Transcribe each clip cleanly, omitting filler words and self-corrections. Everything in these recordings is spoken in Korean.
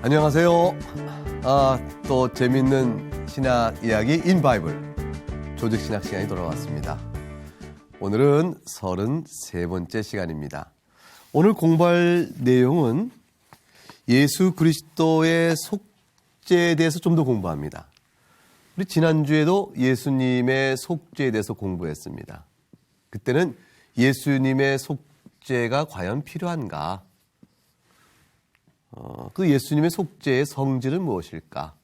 안녕하세요. 또 재밌는 신학 이야기 인바이블 조직신학 시간이 돌아왔습니다. 오늘은 33번째 시간입니다. 오늘 공부할 내용은 예수 그리스도의 속죄에 대해서 좀 더 공부합니다. 우리 지난주에도 예수님의 속죄에 대해서 공부했습니다. 그때는 예수님의 속죄가 과연 필요한가? 그 예수님의 속죄의 성질은 무엇일까?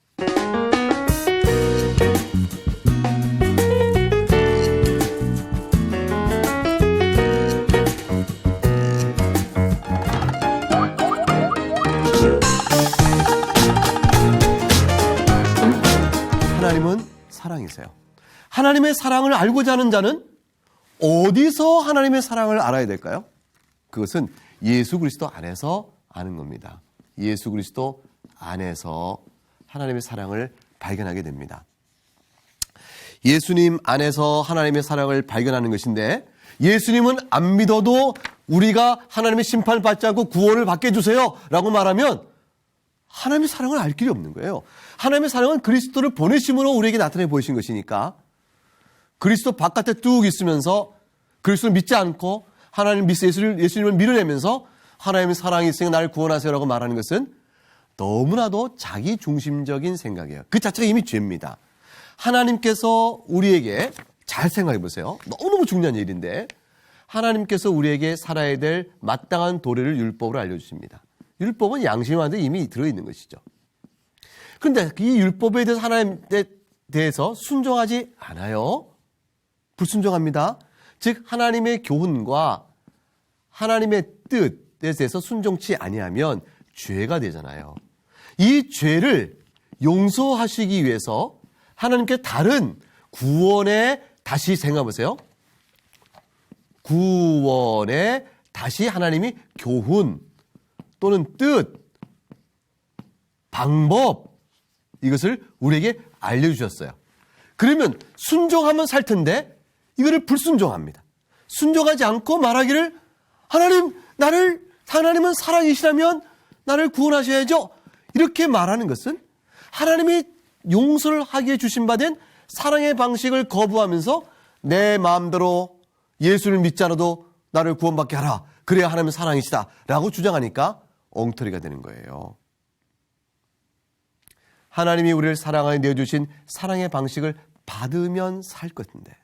하나님은 사랑이세요. 하나님의 사랑을 알고자 하는 자는 어디서 하나님의 사랑을 알아야 될까요? 그것은 예수 그리스도 안에서 아는 겁니다. 예수 그리스도 안에서 하나님의 사랑을 발견하게 됩니다. 예수님 안에서 하나님의 사랑을 발견하는 것인데, 예수님은 안 믿어도 우리가 하나님의 심판을 받지 않고 구원을 받게 해주세요 라고 말하면 하나님의 사랑을 알 길이 없는 거예요. 하나님의 사랑은 그리스도를 보내심으로 우리에게 나타내 보이신 것이니까, 그리스도 바깥에 뚝 있으면서 그리스도를 믿지 않고 예수님을 밀어내면서 하나님의 사랑이 있으니 나를 구원하세요라고 말하는 것은 너무나도 자기 중심적인 생각이에요. 그 자체가 이미 죄입니다. 하나님께서 우리에게, 잘 생각해 보세요. 너무너무 중요한 일인데, 하나님께서 우리에게 살아야 될 마땅한 도리를 율법으로 알려주십니다. 율법은 양심한테 이미 들어있는 것이죠. 그런데 이 율법에 대해서 하나님에 대해서 순종하지 않아요. 불순종합니다. 즉 하나님의 교훈과 하나님의 뜻에 대해서 순종치 아니하면 죄가 되잖아요. 이 죄를 용서하시기 위해서 하나님께 다른 구원에 다시 생각해보세요. 구원에 다시 하나님이 교훈 또는 뜻, 방법, 이것을 우리에게 알려주셨어요. 그러면 순종하면 살 텐데 이거를 불순종합니다. 순종하지 않고 말하기를 하나님은 사랑이시라면 나를 구원하셔야죠. 이렇게 말하는 것은 하나님이 용서를 하게 주신 바 된 사랑의 방식을 거부하면서 내 마음대로 예수를 믿지 않아도 나를 구원받게 하라. 그래야 하나님은 사랑이시다 라고 주장하니까 엉터리가 되는 거예요. 하나님이 우리를 사랑하여 내어주신 사랑의 방식을 받으면 살 것인데,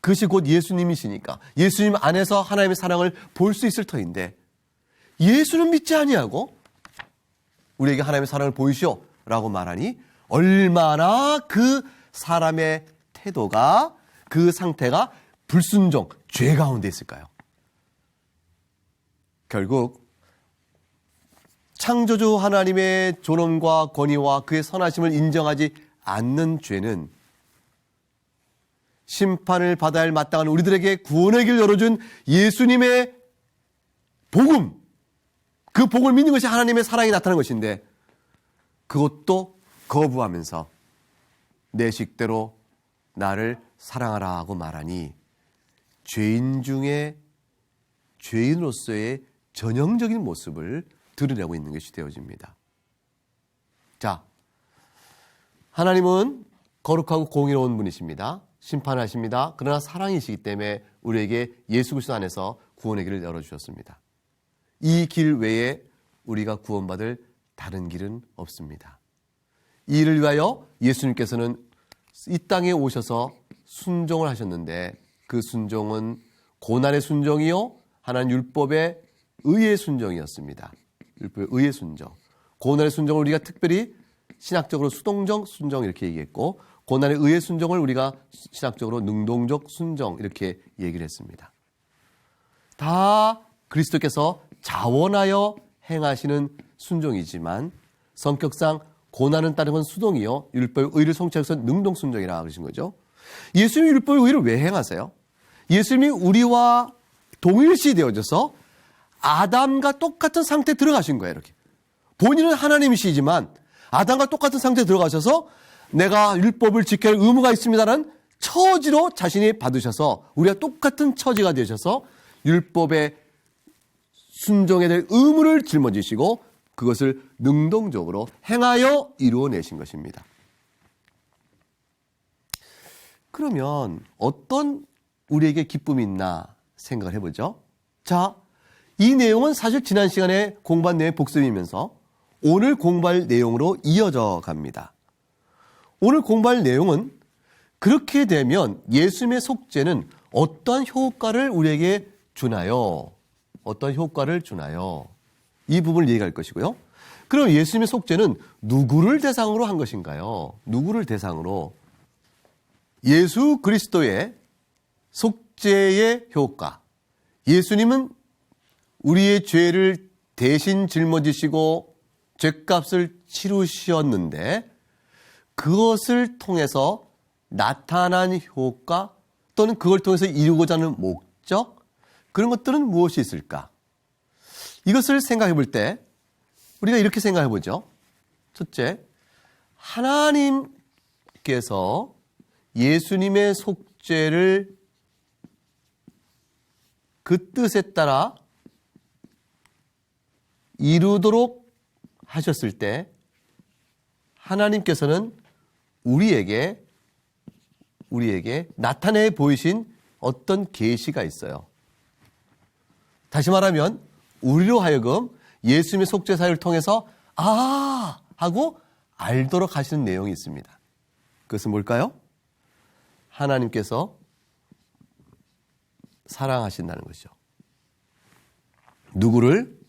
그것이 곧 예수님이시니까 예수님 안에서 하나님의 사랑을 볼 수 있을 터인데, 예수는 믿지 아니하고 우리에게 하나님의 사랑을 보이시오 라고 말하니 얼마나 그 사람의 태도가, 그 상태가 불순종, 죄 가운데 있을까요? 결국 창조주 하나님의 존엄과 권위와 그의 선하심을 인정하지 않는 죄는 심판을 받아야 할 마땅한 우리들에게 구원의 길을 열어준 예수님의 복음, 그 복음을 믿는 것이 하나님의 사랑이 나타나는 것인데, 그것도 거부하면서 내 식대로 나를 사랑하라 하고 말하니 죄인 중에 죄인으로서의 전형적인 모습을 드러내고 있는 것이 되어집니다. 자, 하나님은 거룩하고 공의로운 분이십니다. 심판하십니다. 그러나 사랑이시기 때문에 우리에게 예수 그리스도 안에서 구원의 길을 열어주셨습니다. 이 길 외에 우리가 구원받을 다른 길은 없습니다. 이 일을 위하여 예수님께서는 이 땅에 오셔서 순종을 하셨는데, 그 순종은 고난의 순종이요 하나님 율법의 의의 순종이었습니다. 율법의 의의 순종. 고난의 순종을 우리가 특별히 신학적으로 수동적 순종 이렇게 얘기했고, 고난의 의의 순종을 우리가 신학적으로 능동적 순종 이렇게 얘기를 했습니다. 다 그리스도께서 자원하여 행하시는 순종이지만 성격상 고난은 따른 건 수동이요, 율법의 의를 성취해서 능동 순종이라 그러신 거죠. 예수님이 율법의 의를 왜 행하세요? 예수님이 우리와 동일시 되어져서 아담과 똑같은 상태에 들어가신 거예요. 이렇게 본인은 하나님이시지만 아담과 똑같은 상태에 들어가셔서 내가 율법을 지켜야 할 의무가 있습니다라는 처지로 자신이 받으셔서 우리가 똑같은 처지가 되셔서 율법의 순종에 대한 의무를 짊어지시고 그것을 능동적으로 행하여 이루어내신 것입니다. 그러면 어떤 우리에게 기쁨이 있나 생각을 해보죠. 자, 이 내용은 사실 지난 시간에 공부한 내용의 복습이면서 오늘 공부할 내용으로 이어져 갑니다. 오늘 공부할 내용은 그렇게 되면 예수님의 속죄는 어떠한 효과를 우리에게 주나요? 어떤 효과를 주나요? 이 부분을 얘기할 것이고요. 그럼 예수님의 속죄는 누구를 대상으로 한 것인가요? 누구를 대상으로? 예수 그리스도의 속죄의 효과. 예수님은 우리의 죄를 대신 짊어지시고 죄값을 치르셨는데 그것을 통해서 나타난 효과 또는 그걸 통해서 이루고자 하는 목적, 그런 것들은 무엇이 있을까? 이것을 생각해 볼 때 우리가 이렇게 생각해 보죠. 첫째, 하나님께서 예수님의 속죄를 그 뜻에 따라 이루도록 하셨을 때 하나님께서는 우리에게 나타내 보이신 어떤 계시가 있어요. 다시 말하면 우리로 하여금 예수님의 속죄 사역을 통해서 하고 알도록 하시는 내용이 있습니다. 그것은 뭘까요? 하나님께서 사랑하신다는 것이죠. 누구를?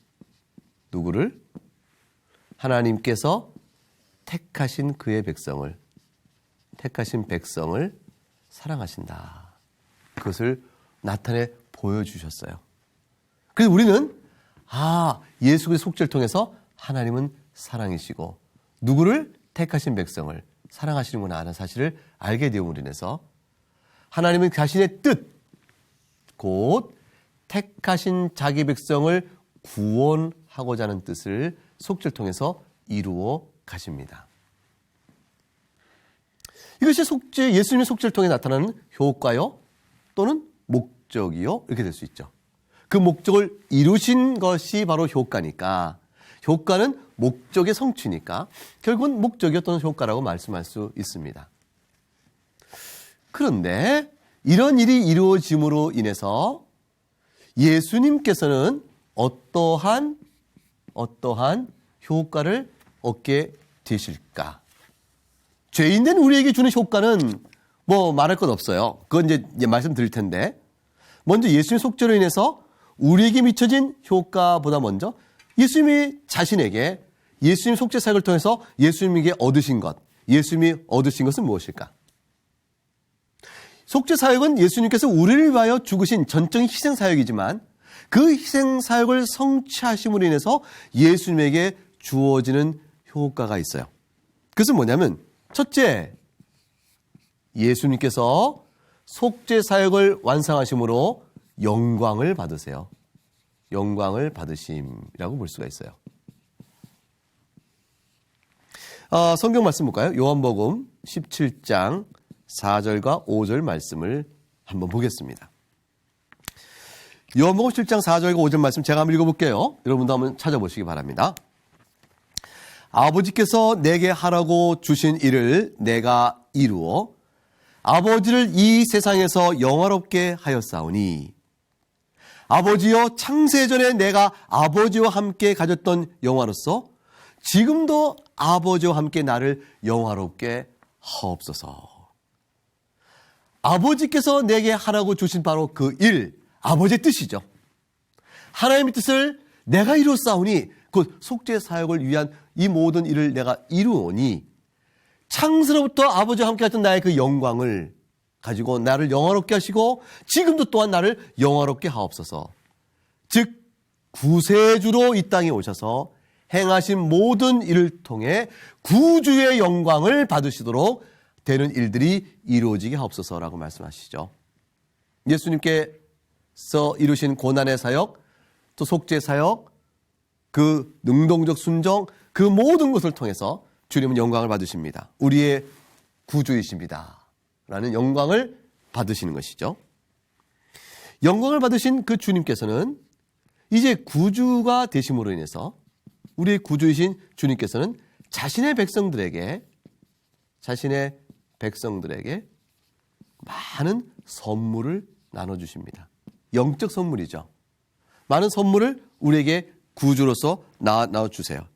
하나님께서 택하신 백성을 사랑하신다. 그것을 나타내 보여주셨어요. 그래서 우리는 예수 그리스도의 속죄를 통해서 하나님은 사랑이시고 누구를? 택하신 백성을 사랑하시는구나 하는 사실을 알게 되음으로 인해서 하나님은 자신의 뜻, 곧 택하신 자기 백성을 구원하고자 하는 뜻을 속죄를 통해서 이루어 가십니다. 이것이 예수님의 속죄를 통해 나타나는 효과요 또는 목적이요 이렇게 될 수 있죠. 그 목적을 이루신 것이 바로 효과니까, 효과는 목적의 성취니까 결국은 목적이 어떤 효과라고 말씀할 수 있습니다. 그런데 이런 일이 이루어짐으로 인해서 예수님께서는 어떠한 효과를 얻게 되실까? 죄인된 우리에게 주는 효과는 말할 것 없어요. 그건 이제 말씀드릴 텐데, 먼저 예수님의 속죄로 인해서 우리에게 미쳐진 효과보다 먼저 예수님이 자신에게 예수님 속죄 사역을 통해서 예수님에게 얻으신 것, 예수님이 얻으신 것은 무엇일까? 속죄 사역은 예수님께서 우리를 위하여 죽으신 전적인 희생 사역이지만 그 희생 사역을 성취하심으로 인해서 예수님에게 주어지는 효과가 있어요. 그것은 뭐냐면, 첫째, 예수님께서 속죄 사역을 완성하심으로 영광을 받으세요. 영광을 받으심이라고 볼 수가 있어요. 성경 말씀 볼까요? 요한복음 17장 4절과 5절 말씀을 한번 보겠습니다. 요한복음 17장 4절과 5절 말씀 제가 한번 읽어볼게요. 여러분도 한번 찾아보시기 바랍니다. 아버지께서 내게 하라고 주신 일을 내가 이루어 아버지를 이 세상에서 영화롭게 하였사오니, 아버지여, 창세전에 내가 아버지와 함께 가졌던 영화로서 지금도 아버지와 함께 나를 영화롭게 하옵소서. 아버지께서 내게 하라고 주신 바로 그 일, 아버지의 뜻이죠. 하나님의 뜻을 내가 이루었사오니, 곧 속죄 사역을 위한 이 모든 일을 내가 이루오니, 창세로부터 아버지와 함께 했던 나의 그 영광을 가지고 나를 영화롭게 하시고 지금도 또한 나를 영화롭게 하옵소서. 즉 구세주로 이 땅에 오셔서 행하신 모든 일을 통해 구주의 영광을 받으시도록 되는 일들이 이루어지게 하옵소서라고 말씀하시죠. 예수님께서 이루신 고난의 사역, 또 속죄 사역, 그 능동적 순종, 그 모든 것을 통해서 주님은 영광을 받으십니다. 우리의 구주이십니다 라는 영광을 받으시는 것이죠. 영광을 받으신 그 주님께서는 이제 구주가 되심으로 인해서 우리의 구주이신 주님께서는 자신의 백성들에게 많은 선물을 나눠주십니다. 영적 선물이죠. 많은 선물을 우리에게 구주로서 나눠주세요.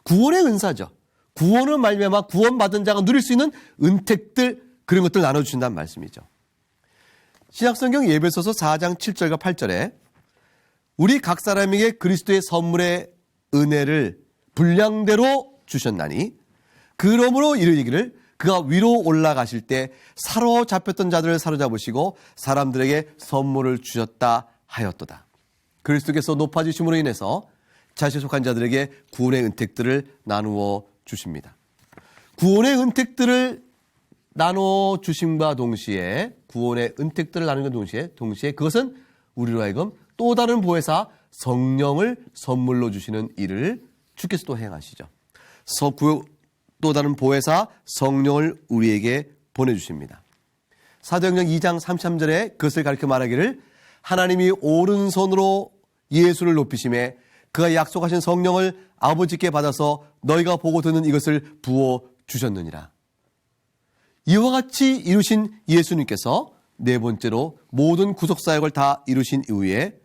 구원의 은사죠. 구원을 말미암아 구원받은 자가 누릴 수 있는 은택들, 그런 것들 나눠주신다는 말씀이죠. 신약성경 예배소서 4장 7절과 8절에 우리 각 사람에게 그리스도의 선물의 은혜를 분량대로 주셨나니 그러므로 이르기를 그가 위로 올라가실 때 사로잡혔던 자들을 사로잡으시고 사람들에게 선물을 주셨다 하였도다. 그리스도께서 높아지심으로 인해서 자신에 속한 자들에게 구원의 은택들을 나누어 주십니다. 구원의 은택들을 나눠 주심과 동시에 구원의 은택들을 나누는 동시에 그것은 우리로 하여금 또 다른 보혜사 성령을 선물로 주시는 일을 주께서 또 행하시죠. 또 다른 보혜사 성령을 우리에게 보내주십니다. 사도행전 2장 33절에 그것을 가리켜 말하기를 하나님이 오른손으로 예수를 높이심에 그가 약속하신 성령을 아버지께 받아서 너희가 보고 듣는 이것을 부어 주셨느니라. 이와 같이 이루신 예수님께서 네 번째로 모든 구속사역을 다 이루신 이후에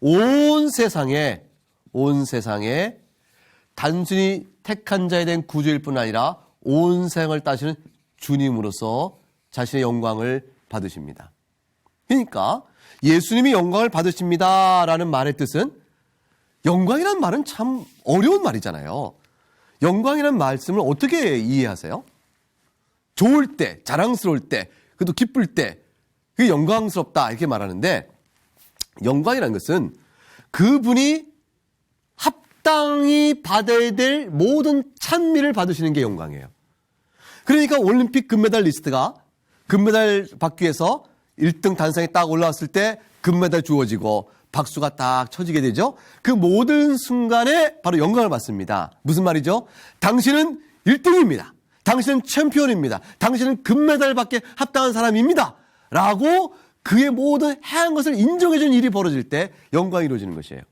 온 세상에 단순히 택한 자에 대한 구주일 뿐 아니라 온 세상을 따시는 주님으로서 자신의 영광을 받으십니다. 그러니까 예수님이 영광을 받으십니다라는 말의 뜻은, 영광이라는 말은 참 어려운 말이잖아요. 영광이라는 말씀을 어떻게 이해하세요? 좋을 때, 자랑스러울 때, 그래도 기쁠 때 그게 영광스럽다 이렇게 말하는데, 영광이라는 것은 그분이 합당히 받아야 될 모든 찬미를 받으시는 게 영광이에요. 그러니까 올림픽 금메달리스트가 금메달 받기 위해서 1등 단상에 딱 올라왔을 때 금메달 주어지고 박수가 딱 쳐지게 되죠. 그 모든 순간에 바로 영광을 받습니다. 무슨 말이죠? 당신은 1등입니다. 당신은 챔피언입니다. 당신은 금메달 받게 합당한 사람입니다. 라고 그의 모든 행한 것을 인정해 주는 일이 벌어질 때 영광이 이루어지는 것이에요.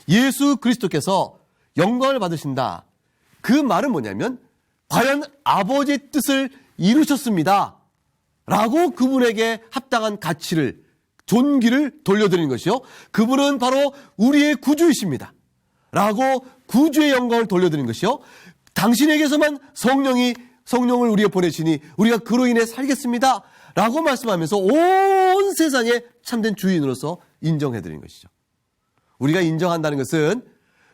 예수 그리스도께서 영광을 받으신다. 그 말은 뭐냐면 과연 아버지의 뜻을 이루셨습니다. 라고 그분에게 합당한 가치를, 존귀를 돌려드리는 것이요. 그분은 바로 우리의 구주이십니다. 라고 구주의 영광을 돌려드리는 것이요. 당신에게서만 성령을 우리에게 보내시니 우리가 그로 인해 살겠습니다. 라고 말씀하면서 온 세상의 참된 주인으로서 인정해드리는 것이죠. 우리가 인정한다는 것은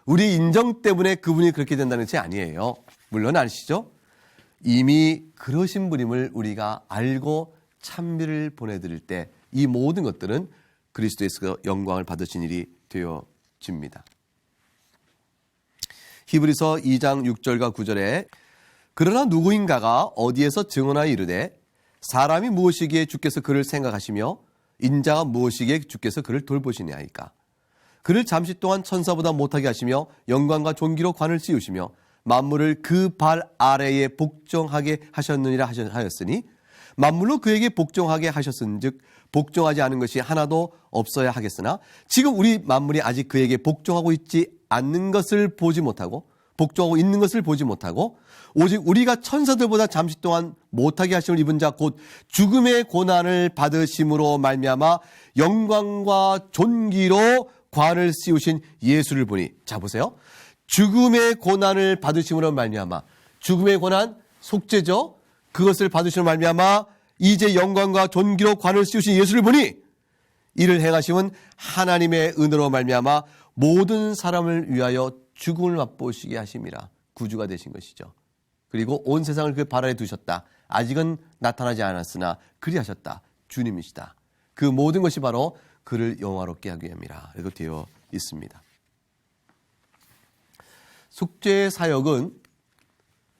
우리 인정 때문에 그분이 그렇게 된다는 것이 아니에요. 물론 아시죠? 이미 그러신 분임을 우리가 알고 찬미를 보내드릴 때 이 모든 것들은 그리스도에서 영광을 받으신 일이 되어집니다. 히브리서 2장 6절과 9절에 그러나 누구인가가 어디에서 증언하여 이르되 사람이 무엇이기에 주께서 그를 생각하시며 인자가 무엇이기에 주께서 그를 돌보시냐이까. 그를 잠시 동안 천사보다 못하게 하시며 영광과 존귀로 관을 씌우시며 만물을 그 발 아래에 복종하게 하셨느니라 하였으니 만물로 그에게 복종하게 하셨은즉 복종하지 않은 것이 하나도 없어야 하겠으나 지금 우리 만물이 아직 그에게 복종하고 있지 않는 것을 보지 못하고 복종하고 있는 것을 보지 못하고 오직 우리가 천사들보다 잠시 동안 못하게 하심을 입은 자 곧 죽음의 고난을 받으심으로 말미암아 영광과 존귀로 관을 씌우신 예수를 보니, 자 보세요. 죽음의 고난을 받으심으로 말미암아, 죽음의 고난 속죄죠. 그것을 받으심으로 말미암아 이제 영광과 존귀로 관을 씌우신 예수를 보니 이를 행하심은 하나님의 은혜로 말미암아 모든 사람을 위하여 죽음을 맛보시게 하심이라. 구주가 되신 것이죠. 그리고 온 세상을 그 발 아래 두셨다. 아직은 나타나지 않았으나 그리하셨다. 주님이시다. 그 모든 것이 바로 그를 영화롭게 하기 위함이라. 이렇게 되어 있습니다. 속죄의 사역은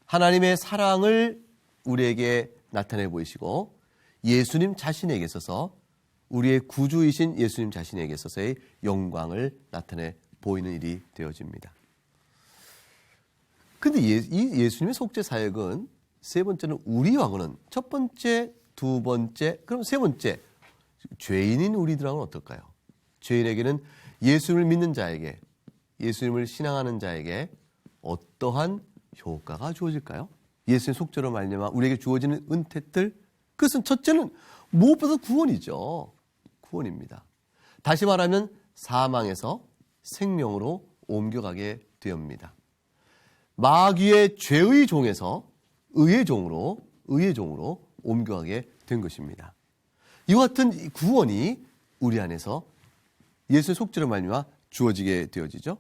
하나님의 사랑을 우리에게 나타내 보이시고 예수님 자신에게 있어서, 우리의 구주이신 예수님 자신에게 있어서의 영광을 나타내 보이는 일이 되어집니다. 그런데 이 예수님의 속죄 사역은 세 번째는 우리하고는, 첫 번째, 두 번째, 그럼 세 번째, 죄인인 우리들하고는 어떨까요? 죄인에게는 예수님을 믿는 자에게, 예수님을 신앙하는 자에게 어떠한 효과가 주어질까요? 예수의 속죄로 말미암아 우리에게 주어지는 은택들, 그것은 첫째는 무엇보다 구원이죠. 구원입니다. 다시 말하면 사망에서 생명으로 옮겨가게 되옵니다. 마귀의 죄의 종에서 의의 종으로 옮겨가게 된 것입니다. 이와 같은 구원이 우리 안에서 예수의 속죄로 말미암아 주어지게 되어지죠.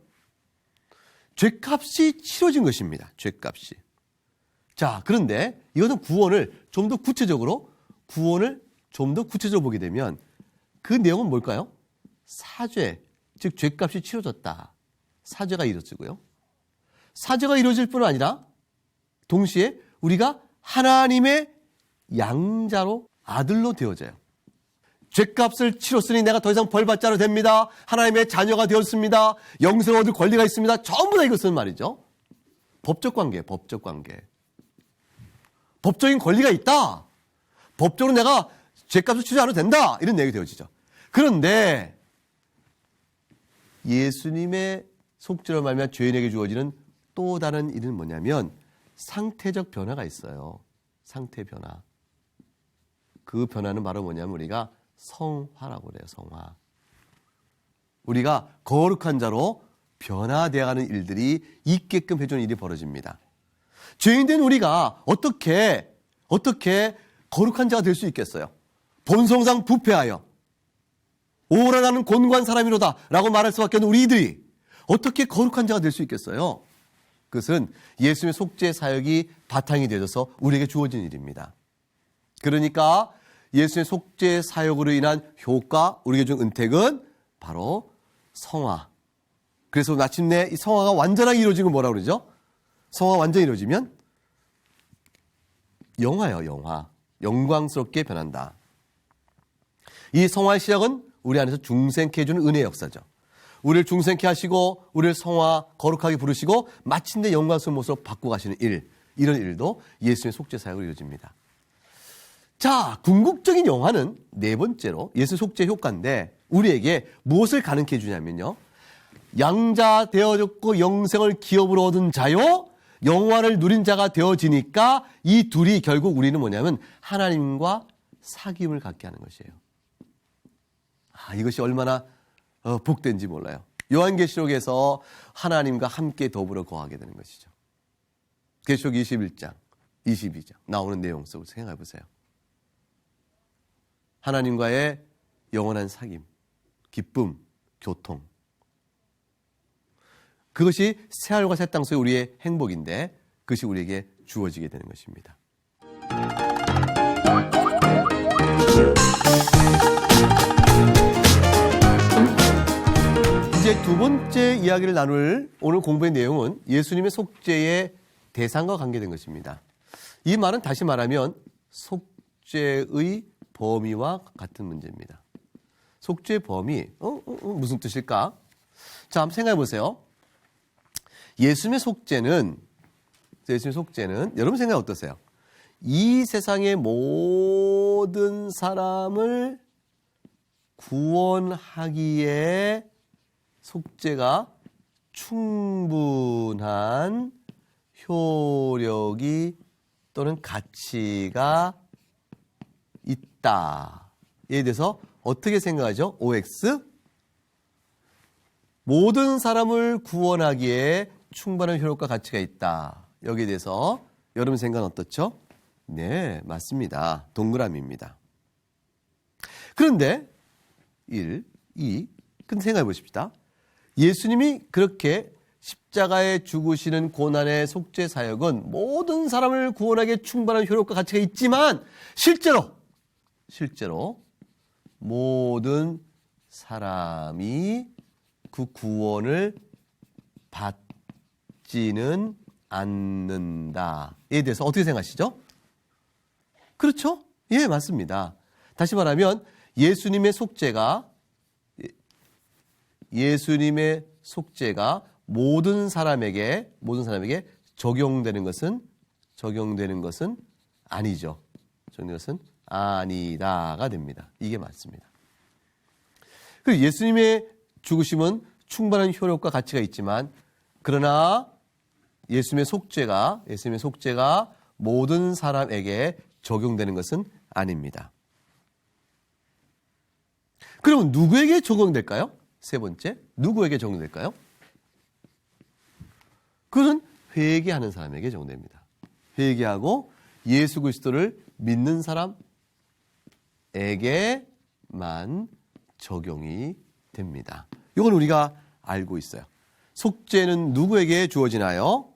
죄값이 치러진 것입니다. 죄값이. 자, 그런데 이것은 구원을 좀 더 구체적으로 보게 되면 그 내용은 뭘까요? 사죄, 즉 죄값이 치러졌다. 사죄가 이루어지고요. 사죄가 이루어질 뿐 아니라 동시에 우리가 하나님의 양자로 아들로 되어져요. 죄값을 치렀으니 내가 더 이상 벌받지 않아도 됩니다. 하나님의 자녀가 되었습니다. 영생을 얻을 권리가 있습니다. 전부 다 이것은 말이죠. 법적 관계. 법적인 권리가 있다. 법적으로 내가 죄값을 치르지 않아도 된다. 이런 내용이 되어지죠. 그런데 예수님의 속죄로 말미암아 죄인에게 주어지는 또 다른 일은 뭐냐면 상태적 변화가 있어요. 상태 변화. 그 변화는 바로 뭐냐면 우리가 성화라고 그래요. 성화. 우리가 거룩한 자로 변화되어가는 일들이 있게끔 해주는 일이 벌어집니다. 죄인된 우리가 어떻게 거룩한 자가 될 수 있겠어요? 본성상 부패하여 오라 나는 곤고한 사람이로다 라고 말할 수밖에 없는 우리들이 어떻게 거룩한 자가 될 수 있겠어요? 그것은 예수님의 속죄 사역이 바탕이 되어서 우리에게 주어진 일입니다. 그러니까 예수의 속죄 사역으로 인한 효과, 우리에게 준 은택은 바로 성화. 그래서 마침내 이 성화가 완전하게 이루어지면 뭐라고 그러죠? 성화가 완전히 이루어지면 영화예요, 영화. 영광스럽게 변한다. 이 성화의 시작은 우리 안에서 중생케 해주는 은혜의 역사죠. 우리를 중생케 하시고 우리를 성화, 거룩하게 부르시고 마침내 영광스러운 모습으로 바꾸고 가시는 일, 이런 일도 예수의 속죄 사역으로 이루어집니다. 자, 궁극적인 영화는 네 번째로 예수 속죄 효과인데 우리에게 무엇을 가능케 해주냐면요. 양자 되어졌고 영생을 기업으로 얻은 자요. 영화를 누린 자가 되어지니까 이 둘이 결국 우리는 뭐냐면 하나님과 사귐을 갖게 하는 것이에요. 이것이 얼마나 복된지 몰라요. 요한계시록에서 하나님과 함께 더불어 거하게 되는 것이죠. 계시록 21장, 22장 나오는 내용 속을 생각해 보세요. 하나님과의 영원한 사귐, 기쁨, 교통. 그것이 새하늘과 새 땅 속의 우리의 행복인데 그것이 우리에게 주어지게 되는 것입니다. 이제 두 번째 이야기를 나눌 오늘 공부의 내용은 예수님의 속죄의 대상과 관계된 것입니다. 이 말은 다시 말하면 속죄의 범위와 같은 문제입니다. 속죄의 범위, 무슨 뜻일까? 자, 한번 생각해 보세요. 예수님의 속죄는 여러분 생각 어떠세요? 이 세상의 모든 사람을 구원하기에 속죄가 충분한 효력이 또는 가치가 있다에 대해서 어떻게 생각하죠? OX? 모든 사람을 구원하기에 충분한 효력과 가치가 있다. 여기에 대해서 여러분 생각은 어떻죠? 네, 맞습니다. 동그라미입니다. 그런데 1, 2, 근데 생각해 보십시다. 예수님이 그렇게 십자가에 죽으시는 고난의 속죄 사역은 모든 사람을 구원하기에 충분한 효력과 가치가 있지만 실제로 모든 사람이 그 구원을 받지는 않는다에 대해서 어떻게 생각하시죠? 그렇죠? 예, 맞습니다. 다시 말하면 예수님의 속죄가 모든 사람에게 적용되는 것은 아니죠. 적용되는 것은 아니다가 됩니다. 이게 맞습니다. 그리고 예수님의 죽으심은 충분한 효력과 가치가 있지만 그러나 예수님의 속죄가 모든 사람에게 적용되는 것은 아닙니다. 그러면 누구에게 적용될까요? 세 번째, 누구에게 적용될까요? 그것은 회개하는 사람에게 적용됩니다. 회개하고 예수 그리스도를 믿는 사람에게만 적용이 됩니다. 이건 우리가 알고 있어요. 속죄는 누구에게 주어지나요?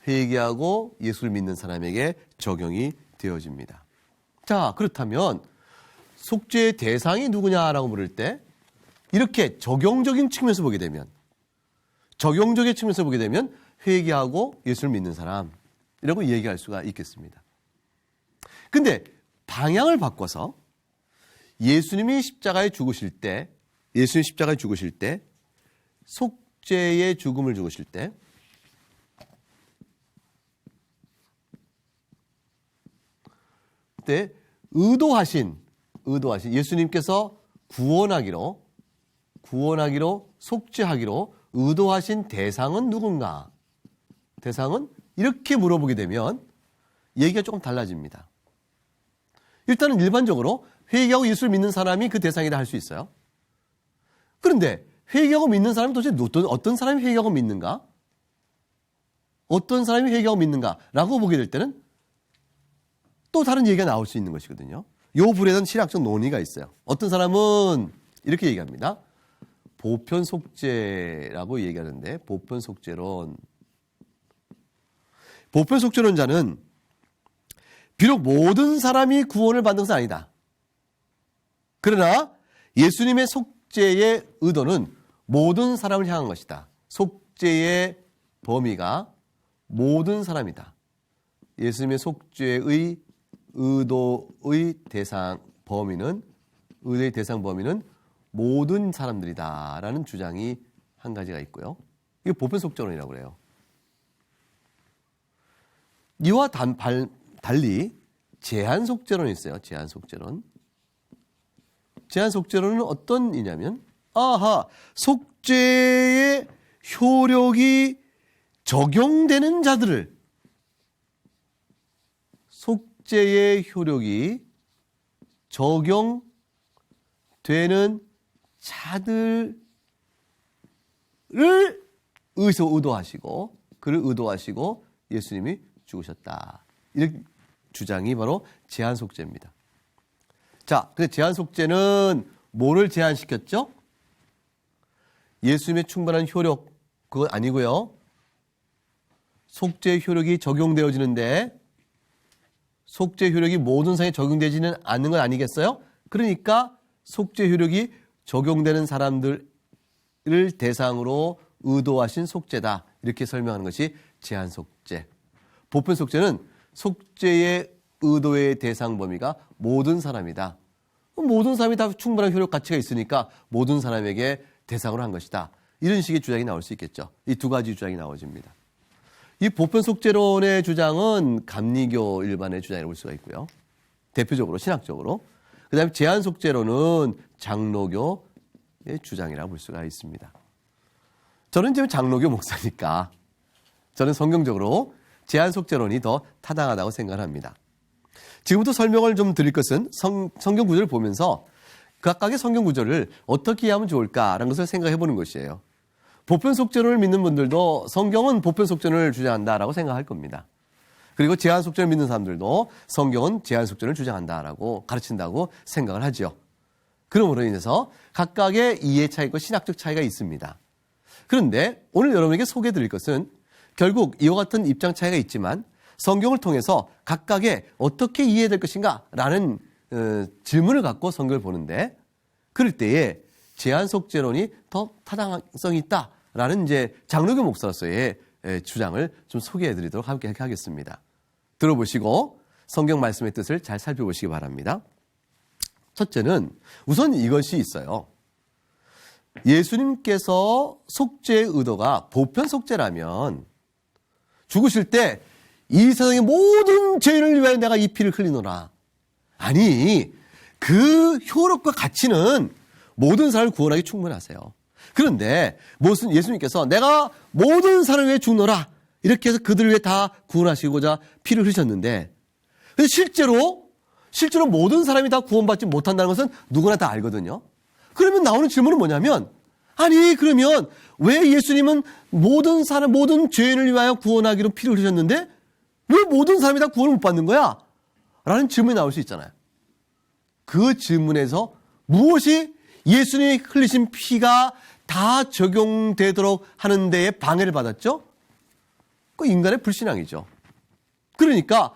회개하고 예수를 믿는 사람에게 적용이 되어집니다. 자, 그렇다면 속죄의 대상이 누구냐라고 물을 때 이렇게 적용적인 측면에서 보게 되면 회개하고 예수를 믿는 사람이라고 얘기할 수가 있겠습니다. 근데 방향을 바꿔서 예수님이 십자가에 죽으실 때 속죄의 죽음을 죽으실 때 그때 의도하신 예수님께서 구원하기로 속죄하기로 의도하신 대상은 누군가? 대상은 이렇게 물어보게 되면 얘기가 조금 달라집니다. 일단은 일반적으로 회개하고 예수를 믿는 사람이 그 대상이라 할 수 있어요. 그런데 회개하고 믿는 사람이 도대체 어떤 사람이 회개하고 믿는가? 어떤 사람이 회개하고 믿는가라고 보게 될 때는 또 다른 얘기가 나올 수 있는 것이거든요. 이 불에는 신학적 논의가 있어요. 어떤 사람은 이렇게 얘기합니다. 보편 속죄라고 얘기하는데 보편 속죄론자는 비록 모든 사람이 구원을 받는 것은 아니다. 그러나 예수님의 속죄의 의도는 모든 사람을 향한 것이다. 속죄의 범위가 모든 사람이다. 예수님의 속죄의 의도의 대상 범위는 모든 사람들이다라는 주장이 한 가지가 있고요. 이게 보편 속죄론이라고 그래요. 이와 달리 제한 속죄론이 있어요. 제한 속죄론은 어떤 이냐면 속죄의 효력이 적용되는 자들을 그를 의도하시고 예수님이 죽으셨다. 이런 주장이 바로 제한 속죄입니다. 자, 근데 제한 속죄는 뭐를 제한시켰죠? 예수님의 충분한 효력, 그건 아니고요. 속죄의 효력이 적용되어지는데 속죄 효력이 모든 사람에 적용되지는 않는 건 아니겠어요? 그러니까 속죄 효력이 적용되는 사람들을 대상으로 의도하신 속죄다. 이렇게 설명하는 것이 제한 속죄. 보편 속죄는 속죄의 의도의 대상 범위가 모든 사람이다. 모든 사람이 다 충분한 효력 가치가 있으니까 모든 사람에게 대상으로 한 것이다. 이런 식의 주장이 나올 수 있겠죠. 이 두 가지 주장이 나와집니다. 이 보편 속죄론의 주장은 감리교 일반의 주장이라고 볼 수가 있고요. 대표적으로 신학적으로. 그다음에 제한 속죄론은 장로교의 주장이라고 볼 수가 있습니다. 저는 지금 장로교 목사니까 저는 성경적으로 제한 속죄론이 더 타당하다고 생각합니다. 지금부터 설명을 좀 드릴 것은 성경 구절을 보면서 각각의 성경 구절을 어떻게 하면 좋을까라는 것을 생각해 보는 것이에요. 보편 속죄론을 믿는 분들도 성경은 보편 속죄론을 주장한다라고 생각할 겁니다. 그리고 제한 속죄를 믿는 사람들도 성경은 제한 속죄를 주장한다라고 가르친다고 생각을 하죠. 그러므로 인해서 각각의 이해 차이고 신학적 차이가 있습니다. 그런데 오늘 여러분에게 소개해 드릴 것은 결국 이와 같은 입장 차이가 있지만 성경을 통해서 각각의 어떻게 이해해야 될 것인가 라는 질문을 갖고 성경을 보는데 그럴 때에 제한 속죄론이 더 타당성이 있다라는 이제 장로교 목사로서의 주장을 좀 소개해 드리도록 하겠습니다. 들어보시고 성경 말씀의 뜻을 잘 살펴보시기 바랍니다. 첫째는 우선 이것이 있어요. 예수님께서 속죄의 의도가 보편 속죄라면 죽으실 때 이 세상의 모든 죄인을 위하여 내가 이 피를 흘리노라. 아니, 그 효력과 가치는 모든 사람을 구원하기 충분하세요. 그런데 무슨 예수님께서 내가 모든 사람을 위해 죽노라 이렇게 해서 그들을 위해 다 구원하시고자 피를 흘리셨는데, 근데 실제로 모든 사람이 다 구원받지 못한다는 것은 누구나 다 알거든요. 그러면 나오는 질문은 뭐냐면, 아니 그러면 왜 예수님은 모든 죄인을 위하여 구원하기로 피를 흘리셨는데 왜 모든 사람이 다 구원을 못 받는 거야? 라는 질문이 나올 수 있잖아요. 그 질문에서 무엇이 예수님이 흘리신 피가 다 적용되도록 하는 데에 방해를 받았죠? 그 인간의 불신앙이죠. 그러니까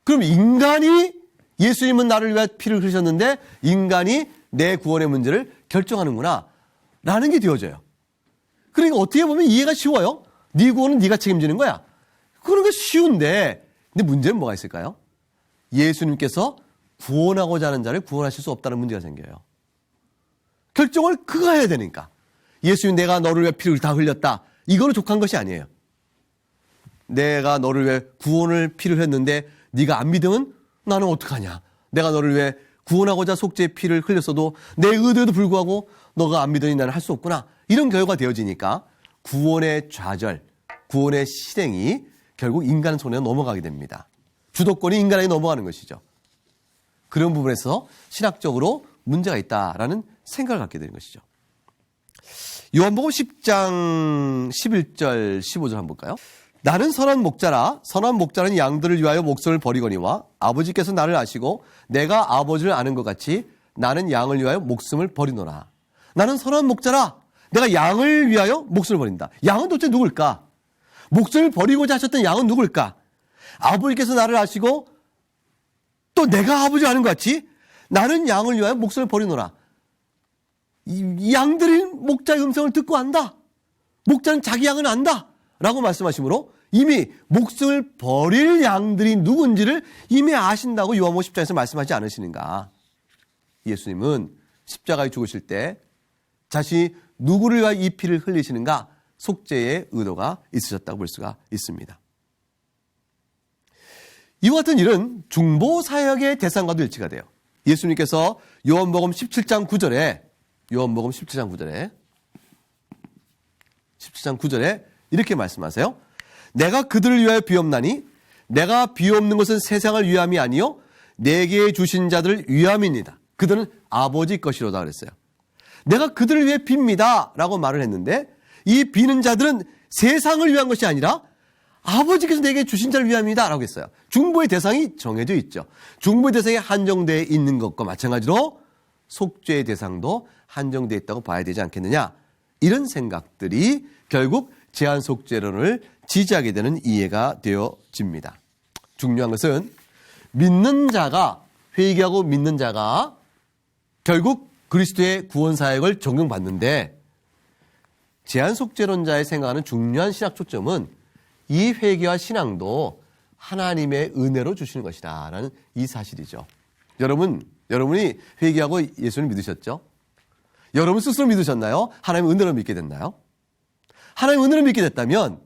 그럼 인간이 예수님은 나를 위해 피를 흘리셨는데 인간이 내 구원의 문제를 결정하는구나 라는 게 되어져요. 그러니까 어떻게 보면 이해가 쉬워요. 네 구원은 네가 책임지는 거야. 그런 게 쉬운데, 근데 문제는 뭐가 있을까요? 예수님께서 구원하고자 하는 자를 구원하실 수 없다는 문제가 생겨요. 결정을 그가 해야 되니까. 예수님, 내가 너를 위해 피를 다 흘렸다, 이거로 족한 것이 아니에요. 내가 너를 위해 피를 했는데 네가 안 믿으면 나는 어떡하냐. 내가 너를 위해 구원하고자 속죄의 피를 흘렸어도 내 의도에도 불구하고 너가 안 믿으니 나는 할 수 없구나. 이런 결과가 되어지니까 구원의 좌절, 구원의 실행이 결국 인간 손에 넘어가게 됩니다. 주도권이 인간에게 넘어가는 것이죠. 그런 부분에서 신학적으로 문제가 있다라는 생각을 갖게 되는 것이죠. 요한복음 10장 11절 15절 한번 볼까요? 나는 선한 목자라. 선한 목자는 양들을 위하여 목숨을 버리거니와 아버지께서 나를 아시고 내가 아버지를 아는 것 같이 나는 양을 위하여 목숨을 버리노라. 나는 선한 목자라. 내가 양을 위하여 목숨을 버린다. 양은 도대체 누굴까? 목숨을 버리고자 하셨던 양은 누굴까? 아버지께서 나를 아시고 또 내가 아버지를 아는 것 같이 나는 양을 위하여 목숨을 버리노라. 이 양들이 목자의 음성을 듣고 안다. 목자는 자기 양을 안다. 라고 말씀하시므로 이미 목숨을 버릴 양들이 누군지를 이미 아신다고 요한복음 10장에서 말씀하지 않으시는가. 예수님은 십자가에 죽으실 때 자신이 누구를 위하여 이 피를 흘리시는가 속죄의 의도가 있으셨다고 볼 수가 있습니다. 이와 같은 일은 중보사역의 대상과도 일치가 돼요. 예수님께서 요한복음 17장 9절에 이렇게 말씀하세요. 내가 그들을 위하여 비옵나니 내가 비옵는 것은 세상을 위함이 아니요 내게 주신 자들을 위함이니이다. 그들은 아버지 것이로다 그랬어요. 내가 그들을 위해 빕니다 라고 말을 했는데 이 비는 자들은 세상을 위한 것이 아니라 아버지께서 내게 주신 자를 위함이다 라고 했어요. 중보의 대상이 정해져 있죠. 중보의 대상이 한정되어 있는 것과 마찬가지로 속죄의 대상도 한정되어 있다고 봐야 되지 않겠느냐. 이런 생각들이 결국 제한속죄론을 지지하게 되는 이해가 되어집니다. 중요한 것은 믿는 자가, 회개하고 믿는 자가 결국 그리스도의 구원사역을 적용받는데 제한속죄론자의 생각하는 중요한 신학 초점은 이 회개와 신앙도 하나님의 은혜로 주시는 것이다 라는 이 사실이죠. 여러분이 회개하고 예수를 믿으셨죠? 여러분 스스로 믿으셨나요? 하나님의 은혜로 믿게 됐나요? 하나님의 은혜를 믿게 됐다면,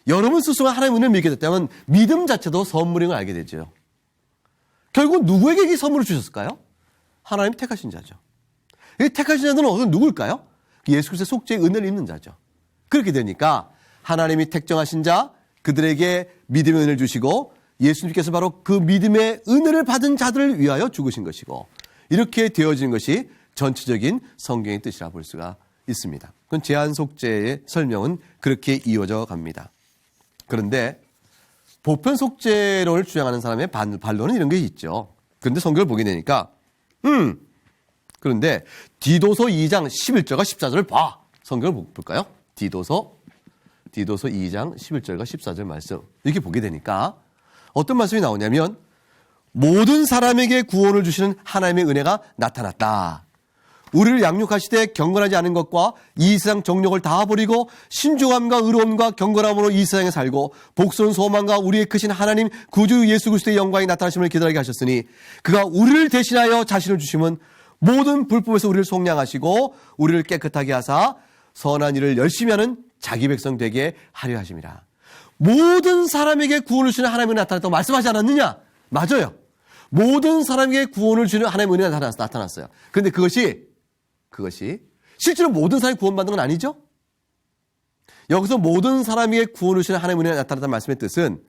여러분 스스로가 하나님의 은혜를 믿게 됐다면 믿음 자체도 선물인 걸 알게 되죠. 결국 누구에게 이 선물을 주셨을까요? 하나님 택하신 자죠. 이 택하신 자들은 누굴까요? 예수 그리스도의 속죄의 은혜를 입는 자죠. 그렇게 되니까 하나님이 택정하신 자, 그들에게 믿음의 은혜를 주시고 예수님께서 바로 그 믿음의 은혜를 받은 자들을 위하여 죽으신 것이고, 이렇게 되어진 것이 전체적인 성경의 뜻이라 볼 수가 있습니다. 그건 제한속죄의 설명은 그렇게 이어져 갑니다. 그런데 보편속죄론을 주장하는 사람의 반론은 이런 게 있죠. 그런데 성경을 보게 되니까 그런데 디도서 2장 11절과 14절을 봐. 성경을 볼까요? 디도서 2장 11절과 14절 말씀 이렇게 보게 되니까 어떤 말씀이 나오냐면 모든 사람에게 구원을 주시는 하나님의 은혜가 나타났다. 우리를 양육하시되 경건하지 않은 것과 이 세상 정욕을 다 버리고 신중함과 의로움과 경건함으로 이 세상에 살고 복스러운 소망과 우리의 크신 하나님 구주 예수 그리스도의 영광이 나타나심을 기다리게 하셨으니 그가 우리를 대신하여 자신을 주심은 모든 불법에서 우리를 속량하시고 우리를 깨끗하게 하사 선한 일을 열심히 하는 자기 백성 되게 하려 하심이라. 모든 사람에게 구원을 주는 하나님이 나타났다고 말씀하지 않았느냐? 맞아요. 모든 사람에게 구원을 주는 하나님의 은혜가 나타났어요. 그런데 그것이 실제로 모든 사람이 구원받는 건 아니죠? 여기서 모든 사람에게 구원을 주시는 하나님의 은혜가 나타났다는 말씀의 뜻은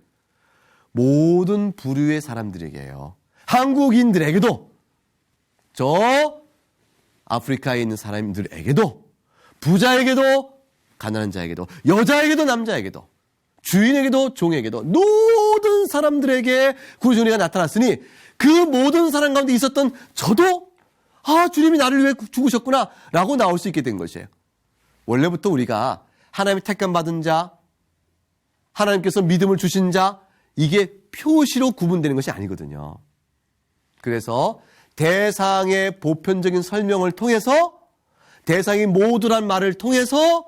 모든 부류의 사람들에게요. 한국인들에게도, 저 아프리카에 있는 사람들에게도, 부자에게도, 가난한 자에게도, 여자에게도, 남자에게도, 주인에게도, 종에게도, 모든 사람들에게 구원의 은혜가 나타났으니 그 모든 사람 가운데 있었던 저도 주님이 나를 위해 죽으셨구나 라고 나올 수 있게 된 것이에요. 원래부터 우리가 하나님의 택감 받은 자, 하나님께서 믿음을 주신 자, 이게 표시로 구분되는 것이 아니거든요. 그래서 대상의 보편적인 설명을 통해서, 대상이 모두란 말을 통해서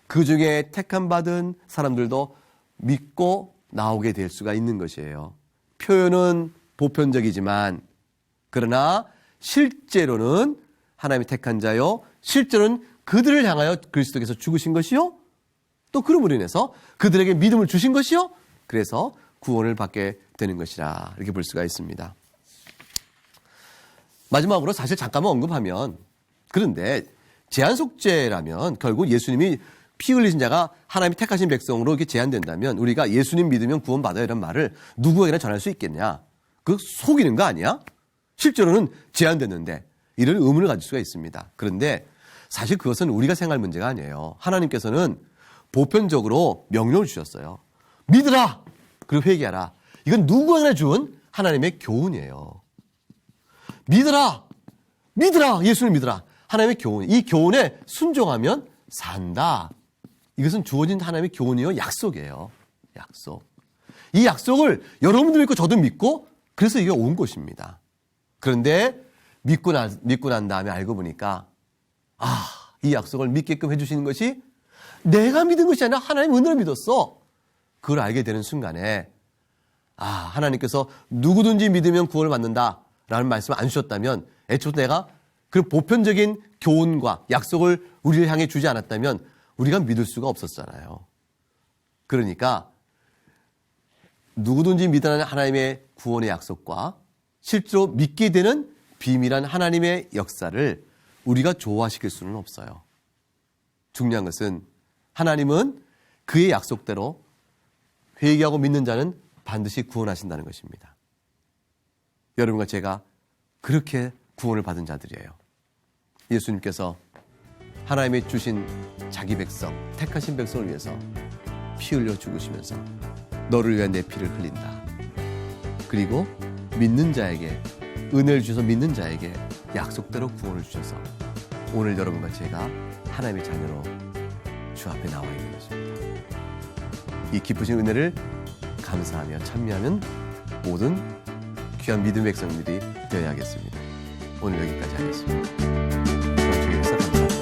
그 중에 택함 받은 사람들도 믿고 나오게 될 수가 있는 것이에요. 표현은 보편적이지만 그러나 실제로는 하나님이 택한 자요, 실제로는 그들을 향하여 그리스도께서 죽으신 것이요, 또 그럼으로 인해서 그들에게 믿음을 주신 것이요, 그래서 구원을 받게 되는 것이라 이렇게 볼 수가 있습니다. 마지막으로 사실 잠깐만 언급하면, 그런데 제한속죄라면 결국 예수님이 피 흘리신 자가 하나님이 택하신 백성으로 이렇게 제한된다면 우리가 예수님 믿으면 구원받아요 이런 말을 누구에게나 전할 수 있겠냐? 그 속이는 거 아니야? 실제로는 제한됐는데 이런 의문을 가질 수가 있습니다. 그런데 사실 그것은 우리가 생각할 문제가 아니에요. 하나님께서는 보편적으로 명령을 주셨어요. 믿으라! 그리고 회개하라. 이건 누구에게나 준 하나님의 교훈이에요. 믿으라! 믿으라! 예수를 믿으라. 하나님의 교훈. 이 교훈에 순종하면 산다. 이것은 주어진 하나님의 교훈이요, 약속이에요. 약속. 이 약속을 여러분도 믿고 저도 믿고 그래서 이게 온 것입니다. 그런데 믿고 난 다음에 알고 보니까 이 약속을 믿게끔 해주시는 것이 내가 믿은 것이 아니라 하나님의 은혜를 믿었어. 그걸 알게 되는 순간에 하나님께서 누구든지 믿으면 구원을 받는다 라는 말씀을 안 주셨다면, 애초부터 내가 그 보편적인 교훈과 약속을 우리를 향해 주지 않았다면 우리가 믿을 수가 없었잖아요. 그러니까 누구든지 믿으라는 하나님의 구원의 약속과 실제로 믿게 되는 비밀한 하나님의 역사를 우리가 조화시킬 수는 없어요. 중요한 것은 하나님은 그의 약속대로 회개하고 믿는 자는 반드시 구원하신다는 것입니다. 여러분과 제가 그렇게 구원을 받은 자들이에요. 예수님께서 하나님이 주신 자기 백성, 택하신 백성을 위해서 피 흘려 죽으시면서 너를 위한 내 피를 흘린다. 그리고 믿는 자에게, 은혜를 주셔서 믿는 자에게 약속대로 구원을 주셔서 오늘 여러분과 제가 하나님의 자녀로 주 앞에 나와 있는 것입니다. 이 기쁘신 은혜를 감사하며 찬미하는 모든 귀한 믿음의 백성들이 되어야겠습니다. 오늘 여기까지 하겠습니다. 주님께서 감사합니다.